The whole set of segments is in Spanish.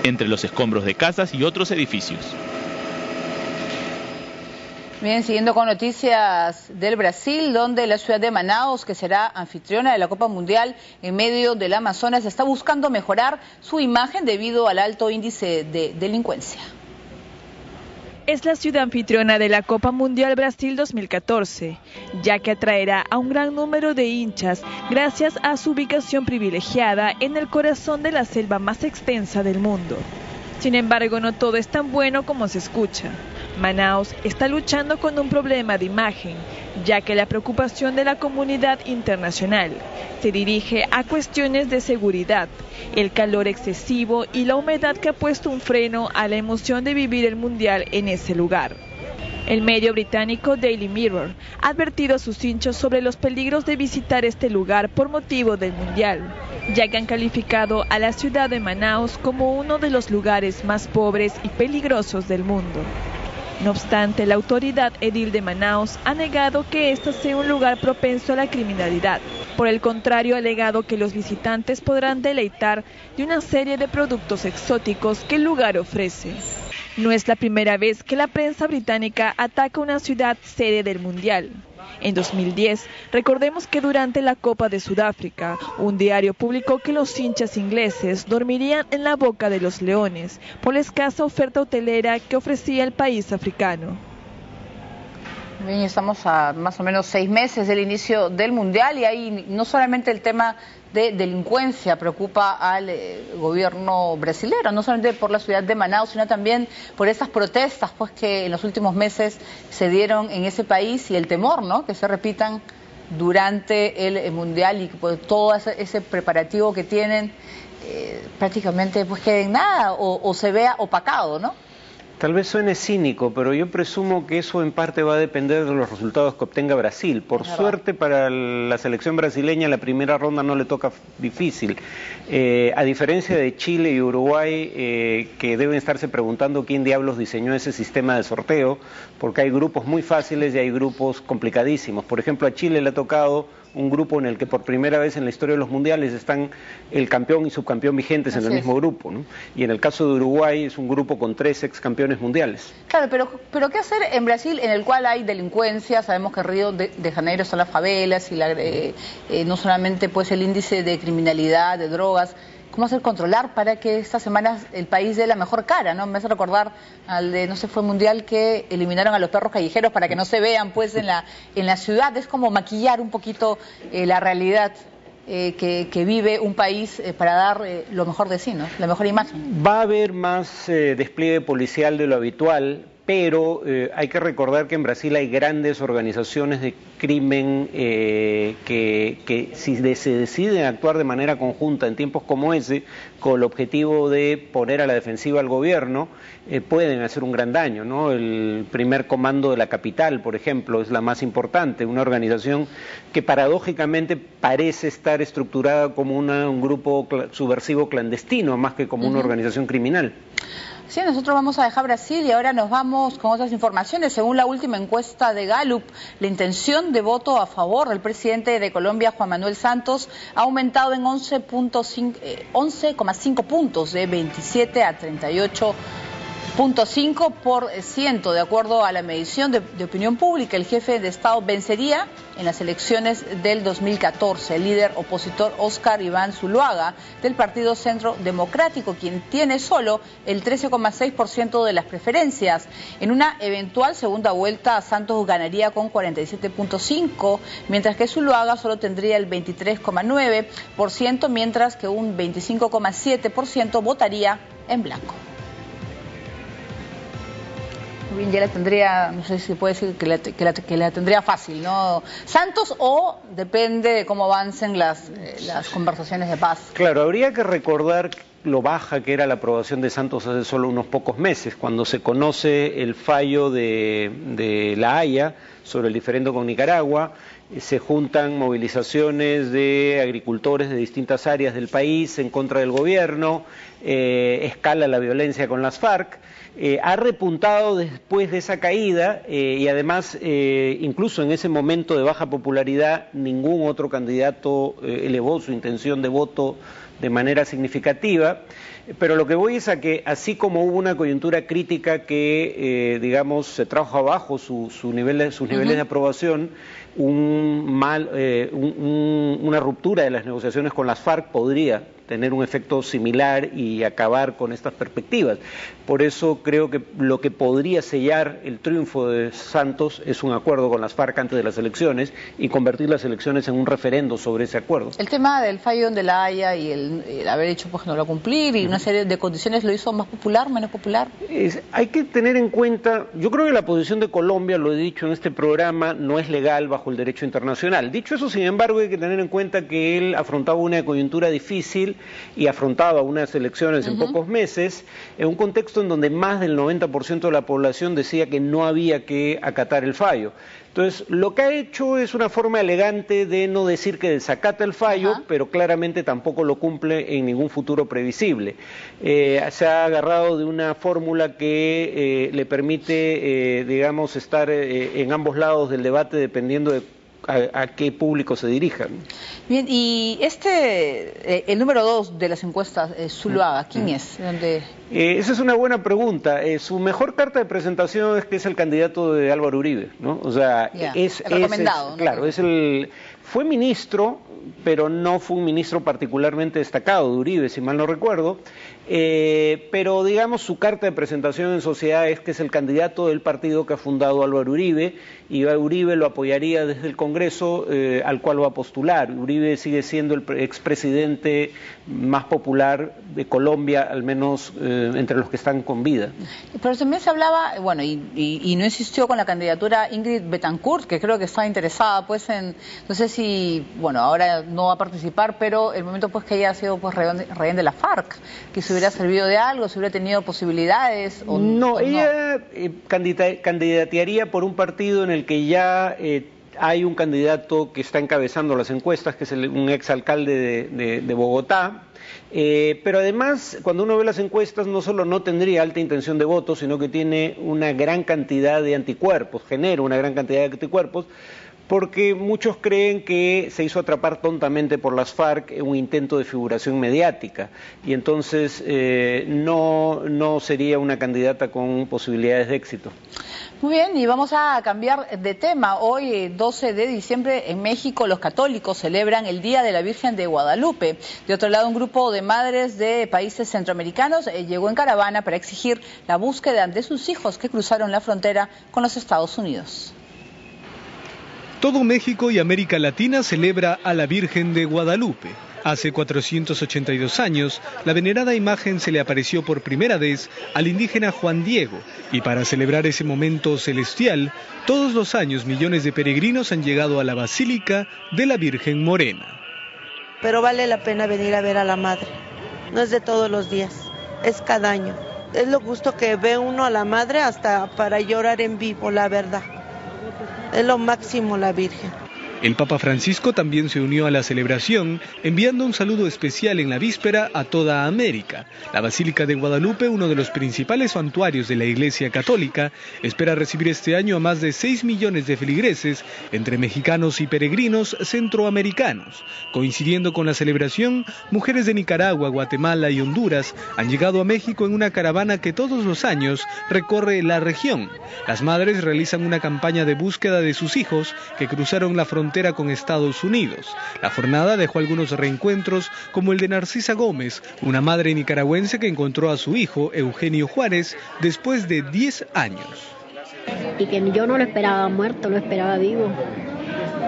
entre los escombros de casas y otros edificios. Bien, siguiendo con noticias del Brasil, donde la ciudad de Manaus, que será anfitriona de la Copa Mundial en medio del Amazonas, está buscando mejorar su imagen debido al alto índice de delincuencia. Es la ciudad anfitriona de la Copa Mundial Brasil 2014, ya que atraerá a un gran número de hinchas gracias a su ubicación privilegiada en el corazón de la selva más extensa del mundo. Sin embargo, no todo es tan bueno como se escucha. Manaus está luchando con un problema de imagen, ya que la preocupación de la comunidad internacional se dirige a cuestiones de seguridad, el calor excesivo y la humedad que ha puesto un freno a la emoción de vivir el Mundial en ese lugar. El medio británico Daily Mirror ha advertido a sus hinchas sobre los peligros de visitar este lugar por motivo del Mundial, ya que han calificado a la ciudad de Manaus como uno de los lugares más pobres y peligrosos del mundo. No obstante, la autoridad edil de Manaus ha negado que este sea un lugar propenso a la criminalidad. Por el contrario, ha alegado que los visitantes podrán deleitar de una serie de productos exóticos que el lugar ofrece. No es la primera vez que la prensa británica ataca una ciudad sede del Mundial. En 2010, recordemos que durante la Copa de Sudáfrica, un diario publicó que los hinchas ingleses dormirían en la boca de los leones por la escasa oferta hotelera que ofrecía el país africano. Bien, estamos a más o menos 6 meses del inicio del Mundial y ahí no solamente el tema de delincuencia preocupa al gobierno brasileño, no solamente por la ciudad de Manaus, sino también por esas protestas pues que en los últimos meses se dieron en ese país y el temor, ¿no?, que se repitan durante el Mundial y que pues, todo ese preparativo que tienen prácticamente pues quede en nada o se vea opacado, ¿no? Tal vez suene cínico, pero yo presumo que eso en parte va a depender de los resultados que obtenga Brasil. Por suerte para la selección brasileña la primera ronda no le toca difícil. A diferencia de Chile y Uruguay, que deben estarse preguntando quién diablos diseñó ese sistema de sorteo, porque hay grupos muy fáciles y hay grupos complicadísimos. Por ejemplo, a Chile le ha tocado un grupo en el que por primera vez en la historia de los mundiales están el campeón y subcampeón vigentes en el mismo grupo, ¿no? Y en el caso de Uruguay es un grupo con 3 ex campeones mundiales. Claro, pero ¿qué hacer en Brasil en el cual hay delincuencia? Sabemos que Río de Janeiro son las favelas y no solamente pues el índice de criminalidad, de drogas. ¿Cómo hacer controlar para que estas semanas el país dé la mejor cara, ¿no? Me hace recordar al de, no sé, fue mundial que eliminaron a los perros callejeros para que no se vean pues en la ciudad. Es como maquillar un poquito la realidad que vive un país para dar lo mejor de sí, ¿no?, la mejor imagen. Va a haber más despliegue policial de lo habitual, pero hay que recordar que en Brasil hay grandes organizaciones de crimen que si se deciden actuar de manera conjunta en tiempos como ese, con el objetivo de poner a la defensiva al gobierno, pueden hacer un gran daño, ¿no? El primer comando de la capital, por ejemplo, es la más importante, una organización que paradójicamente parece estar estructurada como un grupo subversivo clandestino, más que como una organización criminal. Sí, nosotros vamos a dejar Brasil y ahora nos vamos con otras informaciones. Según la última encuesta de Gallup, la intención de voto a favor del presidente de Colombia, Juan Manuel Santos, ha aumentado en 11,5 puntos, de 27 a 38,5%. De acuerdo a la medición de opinión pública, el jefe de Estado vencería en las elecciones del 2014. El líder opositor Óscar Iván Zuluaga, del Partido Centro Democrático, quien tiene solo el 13,6% de las preferencias. En una eventual segunda vuelta, Santos ganaría con 47,5%, mientras que Zuluaga solo tendría el 23,9%, mientras que un 25,7% votaría en blanco. Bien, ya la tendría, no sé si puede decir que la tendría fácil, ¿no, Santos? O depende de cómo avancen las conversaciones de paz. Claro, habría que recordar lo baja que era la aprobación de Santos hace solo unos pocos meses, cuando se conoce el fallo de La Haya sobre el diferendo con Nicaragua. se juntan movilizaciones de agricultores de distintas áreas del país en contra del gobierno, escala la violencia con las FARC, ha repuntado después de esa caída y además incluso en ese momento de baja popularidad ningún otro candidato elevó su intención de voto de manera significativa, pero lo que voy es a que así como hubo una coyuntura crítica que digamos se trajo abajo sus niveles de aprobación, una ruptura de las negociaciones con las FARC podría tener un efecto similar y acabar con estas perspectivas. Por eso creo que lo que podría sellar el triunfo de Santos es un acuerdo con las FARC antes de las elecciones y convertir las elecciones en un referendo sobre ese acuerdo. El tema del fallo de La Haya y el haber hecho pues, no lo cumplir y una serie de condiciones lo hizo más popular, menos popular. Hay que tener en cuenta, yo creo que la posición de Colombia, lo he dicho en este programa, no es legal bajo el derecho internacional. Dicho eso, sin embargo, hay que tener en cuenta que él afrontaba una coyuntura difícil y afrontaba unas elecciones en pocos meses, en un contexto en donde más del 90% de la población decía que no había que acatar el fallo. Entonces, lo que ha hecho es una forma elegante de no decir que desacata el fallo, pero claramente tampoco lo cumple en ningún futuro previsible. Se ha agarrado de una fórmula que le permite, digamos, estar en ambos lados del debate dependiendo de a qué público se dirijan. Bien, y el número 2 de las encuestas, Zuluaga, ¿quién es? Esa es una buena pregunta. Su mejor carta de presentación es que es el candidato de Álvaro Uribe, ¿no? O sea, es recomendado, ¿no? Claro, fue ministro, pero no fue un ministro particularmente destacado de Uribe, si mal no recuerdo, pero digamos su carta de presentación en sociedad es que es el candidato del partido que ha fundado Álvaro Uribe, y Uribe lo apoyaría desde el Congreso al cual va a postular. Uribe sigue siendo el expresidente más popular de Colombia, al menos entre los que están con vida. Pero también se hablaba, bueno, y no insistió con la candidatura Ingrid Betancourt, que creo que estaba interesada pues en, no sé si, bueno, ahora no va a participar, pero el momento pues que ella ha sido pues rehén de la FARC, que se hubiera servido de algo, si hubiera tenido posibilidades o no. Ella candidatearía por un partido en el que ya hay un candidato que está encabezando las encuestas, que es un exalcalde de Bogotá, pero además cuando uno ve las encuestas no solo no tendría alta intención de voto, sino que tiene una gran cantidad de anticuerpos, genera una gran cantidad de anticuerpos, porque muchos creen que se hizo atrapar tontamente por las FARC en un intento de figuración mediática, y entonces no sería una candidata con posibilidades de éxito. Muy bien, y vamos a cambiar de tema. Hoy, 12 de diciembre, en México, los católicos celebran el Día de la Virgen de Guadalupe. De otro lado, un grupo de madres de países centroamericanos llegó en caravana para exigir la búsqueda de sus hijos que cruzaron la frontera con los Estados Unidos. Todo México y América Latina celebra a la Virgen de Guadalupe. Hace 482 años, la venerada imagen se le apareció por primera vez al indígena Juan Diego, y para celebrar ese momento celestial, todos los años millones de peregrinos han llegado a la Basílica de la Virgen Morena. Pero vale la pena venir a ver a la Madre, no es de todos los días, es cada año. Es lo gusto que ve uno a la Madre hasta para llorar en vivo, la verdad. Es lo máximo la Virgen. El Papa Francisco también se unió a la celebración, enviando un saludo especial en la víspera a toda América. La Basílica de Guadalupe, uno de los principales santuarios de la Iglesia Católica, espera recibir este año a más de 6 millones de feligreses, entre mexicanos y peregrinos centroamericanos. Coincidiendo con la celebración, mujeres de Nicaragua, Guatemala y Honduras han llegado a México en una caravana que todos los años recorre la región. Las madres realizan una campaña de búsqueda de sus hijos que cruzaron la frontera con Estados Unidos. La jornada dejó algunos reencuentros, como el de Narcisa Gómez, una madre nicaragüense que encontró a su hijo, Eugenio Juárez, después de 10 años. Y que yo no lo esperaba muerto, lo esperaba vivo.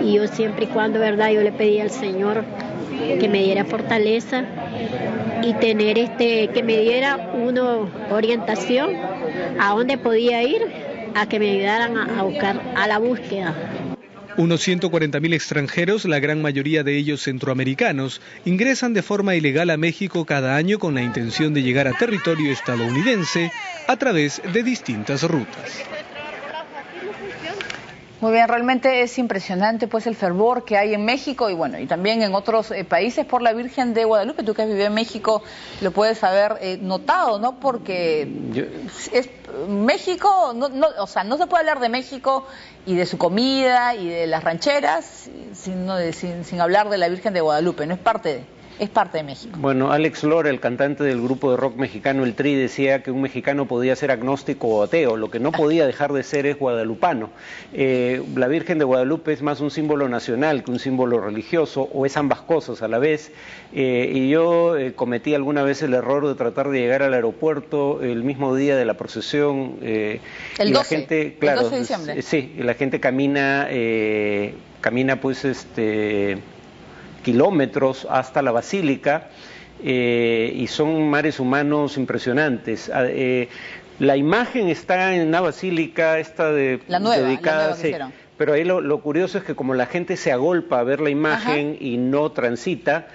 Y yo siempre y cuando, verdad, yo le pedí al Señor que me diera fortaleza y tener que me diera una orientación a dónde podía ir, a que me ayudaran a buscar a la búsqueda. Unos 140.000 extranjeros, la gran mayoría de ellos centroamericanos, ingresan de forma ilegal a México cada año con la intención de llegar a territorio estadounidense a través de distintas rutas. Muy bien, realmente es impresionante pues el fervor que hay en México y bueno, y también en otros países por la Virgen de Guadalupe. Tú que has vivido en México lo puedes haber notado, ¿no? Porque es México, o sea, no se puede hablar de México y de su comida y de las rancheras sin hablar de la Virgen de Guadalupe, no es parte de México. Bueno, Alex Lora, el cantante del grupo de rock mexicano El Tri, decía que un mexicano podía ser agnóstico o ateo, lo que no podía dejar de ser es guadalupano. La Virgen de Guadalupe es más un símbolo nacional que un símbolo religioso, o es ambas cosas a la vez, y yo cometí alguna vez el error de tratar de llegar al aeropuerto el mismo día de la procesión. El 12, la gente, claro, el 12 de diciembre. Sí, la gente camina pues kilómetros hasta la basílica y son mares humanos impresionantes. La imagen está en la basílica, la nueva dedicada, que hicieron. Pero ahí lo curioso es que como la gente se agolpa a ver la imagen y no transita,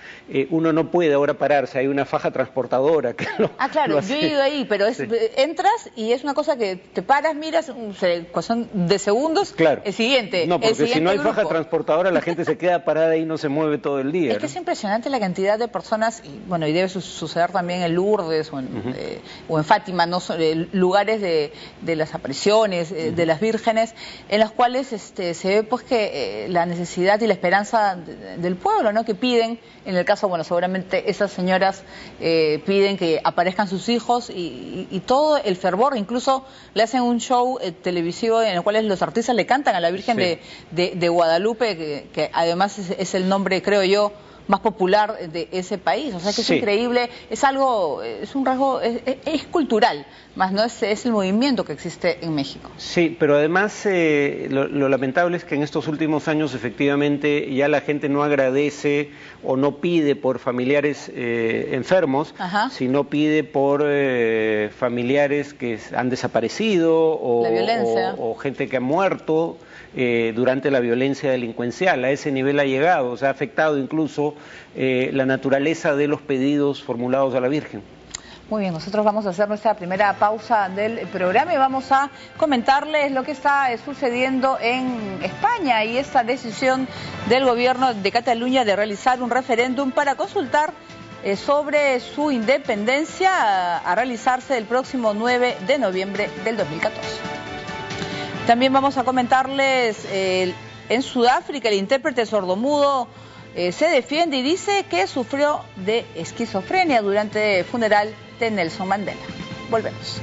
uno no puede ahora pararse, hay una faja transportadora que claro, yo he ido ahí, pero entras y es una cosa que te paras, miras, cuestión de segundos, claro. El siguiente. No, porque si no hay grupo. faja transportadora, la gente se queda parada y no se mueve todo el día. Es que es impresionante la cantidad de personas, y bueno, y debe suceder también en Lourdes o en Fátima, ¿no? Lugares de las apariciones, de las vírgenes, en las cuales se ve pues que la necesidad y la esperanza del pueblo, ¿no? Que piden, en el caso, bueno, seguramente esas señoras piden que aparezcan sus hijos y todo el fervor, incluso le hacen un show televisivo en el cual los artistas le cantan a la Virgen de Guadalupe, que además es el nombre, creo yo, más popular de ese país. O sea que es increíble, es algo, es un rasgo, es cultural, más no es el movimiento que existe en México. Sí, pero además lo lamentable es que en estos últimos años efectivamente ya la gente no agradece o no pide por familiares enfermos, sino pide por familiares que han desaparecido o gente que ha muerto durante la violencia delincuencial. A ese nivel ha llegado, o sea, ha afectado incluso la naturaleza de los pedidos formulados a la Virgen. Muy bien, nosotros vamos a hacer nuestra primera pausa del programa y vamos a comentarles lo que está sucediendo en España y esta decisión del gobierno de Cataluña de realizar un referéndum para consultar sobre su independencia a realizarse el próximo 9 de noviembre del 2014. También vamos a comentarles, en Sudáfrica el intérprete sordomudo se defiende y dice que sufrió de esquizofrenia durante el funeral de Nelson Mandela. Volvemos.